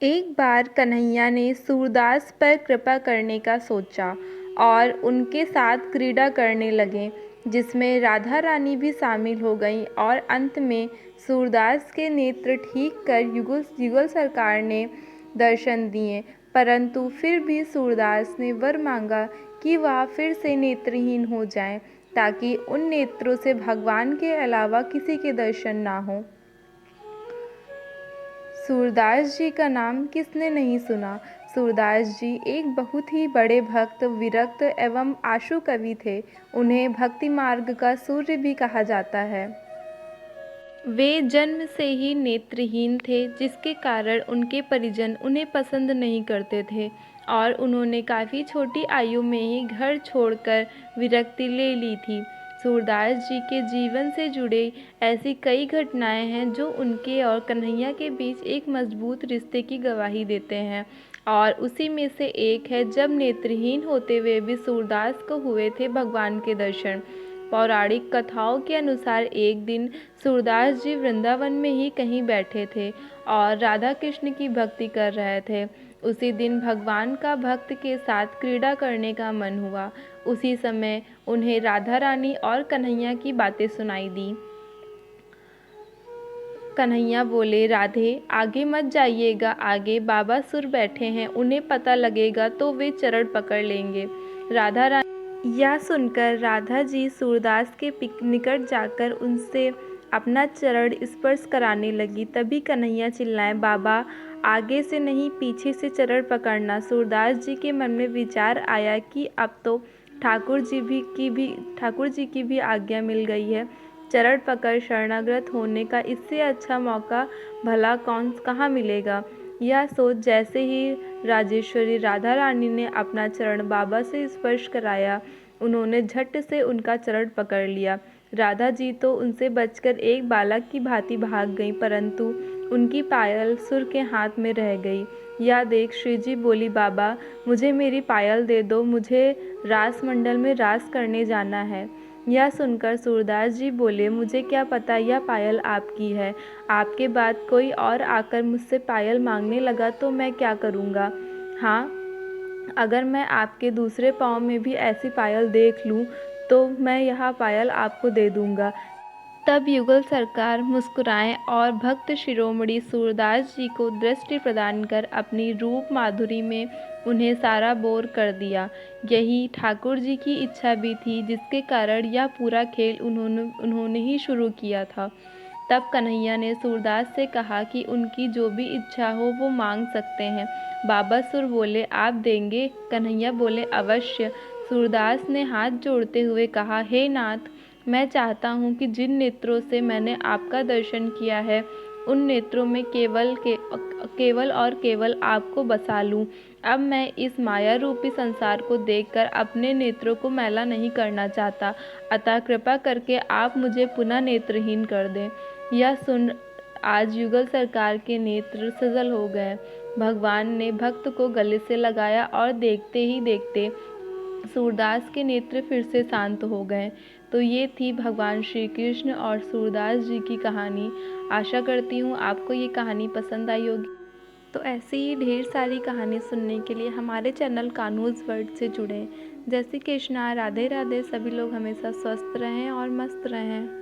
एक बार कन्हैया ने सूरदास पर कृपा करने का सोचा और उनके साथ क्रीड़ा करने लगे, जिसमें राधा रानी भी शामिल हो गईं और अंत में सूरदास के नेत्र ठीक कर युगल युगल सरकार ने दर्शन दिए। परंतु फिर भी सूरदास ने वर मांगा कि वह फिर से नेत्रहीन हो जाएं, ताकि उन नेत्रों से भगवान के अलावा किसी के दर्शन ना हो। सूरदास जी का नाम किसने नहीं सुना। सूरदास जी एक बहुत ही बड़े भक्त, विरक्त एवं आशु कवि थे। उन्हें भक्ति मार्ग का सूर्य भी कहा जाता है। वे जन्म से ही नेत्रहीन थे, जिसके कारण उनके परिजन उन्हें पसंद नहीं करते थे और उन्होंने काफ़ी छोटी आयु में ही घर छोड़कर विरक्ति ले ली थी। सूरदास जी के जीवन से जुड़े ऐसी कई घटनाएं हैं जो उनके और कन्हैया के बीच एक मजबूत रिश्ते की गवाही देते हैं, और उसी में से एक है जब नेत्रहीन होते हुए भी सूरदास को हुए थे भगवान के दर्शन। पौराणिक कथाओं के अनुसार एक दिन सूरदास जी वृंदावन में ही कहीं बैठे थे और राधा कृष्ण की भक्ति कर रहे थे। उसी दिन भगवान का भक्त के साथ क्रीड़ा करने का मन हुआ। उसी समय उन्हें राधा रानी और कन्हैया की बातें सुनाई दी। कन्हैया बोले, राधे आगे मत जाइएगा, आगे बाबा सुर बैठे हैं, उन्हें पता लगेगा तो वे चरण पकड़ लेंगे। राधा रानी यह सुनकर राधा जी सूरदास के निकट जाकर उनसे अपना चरण स्पर्श कराने लगी। तभी कन्हैया चिल्लाए, बाबा आगे से नहीं पीछे से चरण पकड़ना। सूरदास जी के मन में विचार आया कि अब तो ठाकुर जी की भी आज्ञा मिल गई है। चरण पकड़ शरणागत होने का इससे अच्छा मौका भला कहाँ मिलेगा। यह सोच जैसे ही राजेश्वरी राधा रानी ने अपना चरण बाबा से स्पर्श कराया, उन्होंने झट से उनका चरण पकड़ लिया। राधा जी तो उनसे बचकर एक बालक की भांति भाग गईं, परंतु उनकी पायल सुर के हाथ में रह गई। यह देख श्री जी बोली, बाबा मुझे मेरी पायल दे दो, मुझे रास मंडल में रास करने जाना है। यह सुनकर सूरदास जी बोले, मुझे क्या पता यह पायल आपकी है। आपके बाद कोई और आकर मुझसे पायल मांगने लगा तो मैं क्या करूँगा। हाँ, अगर मैं आपके दूसरे पाँव में भी ऐसी पायल देख लूँ तो मैं यह पायल आपको दे दूँगा। तब युगल सरकार मुस्कुराए और भक्त शिरोमणि सूरदास जी को दृष्टि प्रदान कर अपनी रूप माधुरी में उन्हें सारा बोर कर दिया। यही ठाकुर जी की इच्छा भी थी, जिसके कारण यह पूरा खेल उन्होंने ही शुरू किया था। तब कन्हैया ने सूरदास से कहा कि उनकी जो भी इच्छा हो वो मांग सकते हैं। बाबा सुर बोले, आप देंगे? कन्हैया बोले, अवश्य। सूरदास ने हाथ जोड़ते हुए कहा, हे नाथ, मैं चाहता हूँ कि जिन नेत्रों से मैंने आपका दर्शन किया है उन नेत्रों में केवल और केवल आपको बसा लूँ। अब मैं इस माया रूपी संसार को देखकर अपने नेत्रों को मैला नहीं करना चाहता, अतः कृपा करके आप मुझे पुनः नेत्रहीन कर दें। यह सुन आज युगल सरकार के नेत्र सजल हो गए। भगवान ने भक्त को गले से लगाया और देखते ही देखते सूरदास के नेत्र फिर से शांत हो गए। तो ये थी भगवान श्री कृष्ण और सूरदास जी की कहानी। आशा करती हूँ आपको ये कहानी पसंद आई होगी। तो ऐसी ही ढेर सारी कहानी सुनने के लिए हमारे चैनल कान्हूज़ वर्ल्ड से जुड़ें। जय श्री कृष्णा, राधे राधे। सभी लोग हमेशा स्वस्थ रहें और मस्त रहें।